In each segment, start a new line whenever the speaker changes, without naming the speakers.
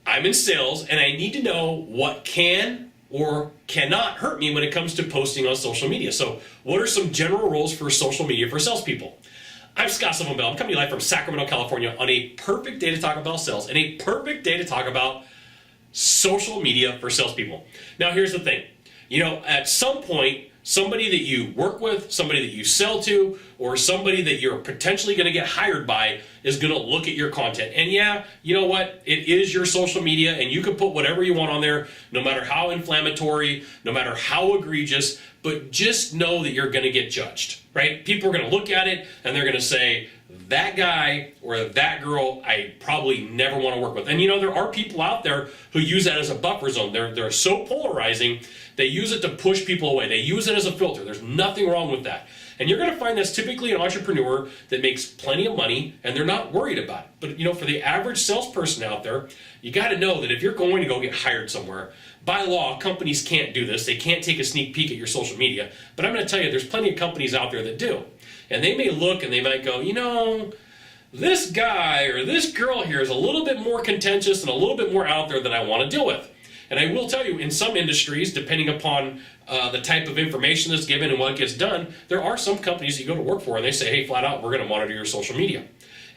I'm in sales and I need to know what can or cannot hurt me when it comes to posting on social media. So what are some general rules for social media for salespeople? I'm Scott Sylvan Bell. I'm coming to you live from Sacramento, California on a perfect day to talk about sales and a perfect day to talk about social media for salespeople. Now, here's the thing. You know, at some point, somebody that you work with, somebody that you sell to, or somebody that you're potentially going to get hired by is going to look at your content. And yeah, you know what? It is your social media, and you can put whatever you want on there, no matter how inflammatory, no matter how egregious, but just know that you're going to get judged, right? People are going to look at it, and they're going to say, that guy or that girl, I probably never want to work with. And you know, there are people out there who use that as a buffer zone. They're so polarizing, they use it to push people away. They use it as a filter. There's nothing wrong with that. And you're going to find that's typically an entrepreneur that makes plenty of money and they're not worried about it. But you know, for the average salesperson out there, you got to know that if you're going to go get hired somewhere, by law, companies can't do this. They can't take a sneak peek at your social media. But I'm going to tell you, there's plenty of companies out there that do. And they may look and they might go, you know, this guy or this girl here is a little bit more contentious and a little bit more out there than I want to deal with. And I will tell you, in some industries, depending upon the type of information that's given and what gets done, there are some companies you go to work for and they say, hey, flat out, we're going to monitor your social media.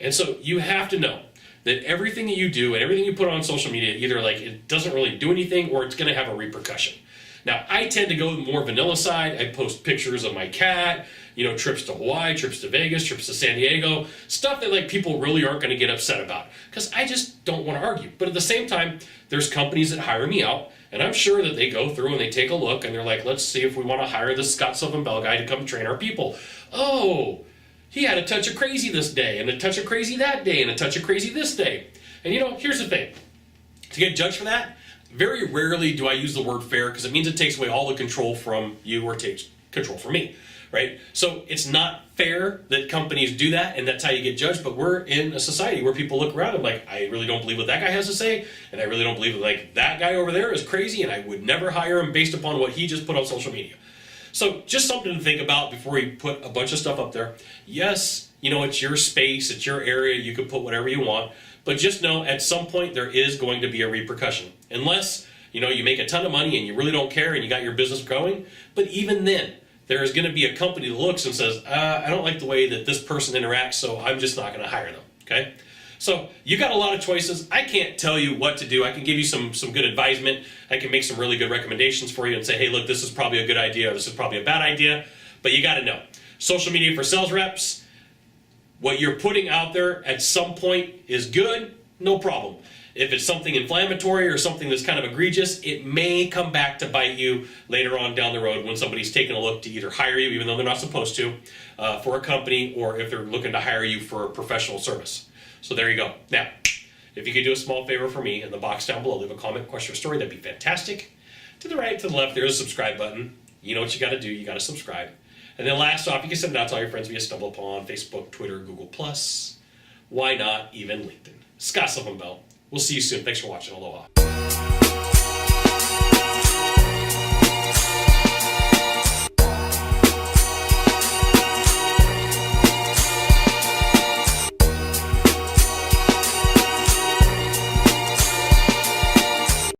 And so you have to know that everything that you do and everything you put on social media, either like it doesn't really do anything or it's going to have a repercussion. Now, I tend to go the more vanilla side. I post pictures of my cat, you know, trips to Hawaii, trips to Vegas, trips to San Diego, stuff that like people really aren't going to get upset about because I just don't want to argue. But at the same time, there's companies that hire me out and I'm sure that they go through and they take a look and they're like, let's see if we want to hire this Scott Sylvan Bell guy to come train our people. Oh, he had a touch of crazy this day and a touch of crazy that day and a touch of crazy this day. And you know, here's the thing. To get judged for that, very rarely do I use the word fair because it means it takes away all the control from you or takes control from me, right? So it's not fair that companies do that and that's how you get judged, but we're in a society where people look around and like, I really don't believe what that guy has to say and I really don't believe that like that guy over there is crazy and I would never hire him based upon what he just put on social media. So just something to think about before you put a bunch of stuff up there. Yes, you know, it's your space, it's your area, you can put whatever you want, but just know at some point there is going to be a repercussion. Unless, you know, you make a ton of money and you really don't care and you got your business growing, but even then, there is going to be a company that looks and says, I don't like the way that this person interacts, so I'm just not going to hire them, okay? So you got a lot of choices. I can't tell you what to do. I can give you some good advisement. I can make some really good recommendations for you and say, hey, look, this is probably a good idea or this is probably a bad idea, but you got to know. Social media for sales reps, what you're putting out there at some point is good, no problem. If it's something inflammatory or something that's kind of egregious, it may come back to bite you later on down the road when somebody's taking a look to either hire you, even though they're not supposed to, for a company, or if they're looking to hire you for a professional service. So there you go. Now, if you could do a small favor for me in the box down below, leave a comment, question, or story, that'd be fantastic. To the right, to the left, there's a subscribe button. You know what you got to do. You got to subscribe. And then last off, you can send it out to all your friends via StumbleUpon, Facebook, Twitter, Google+. Why not even LinkedIn? Scott Sylvan Bell. We'll see you soon. Thanks for watching. Aloha.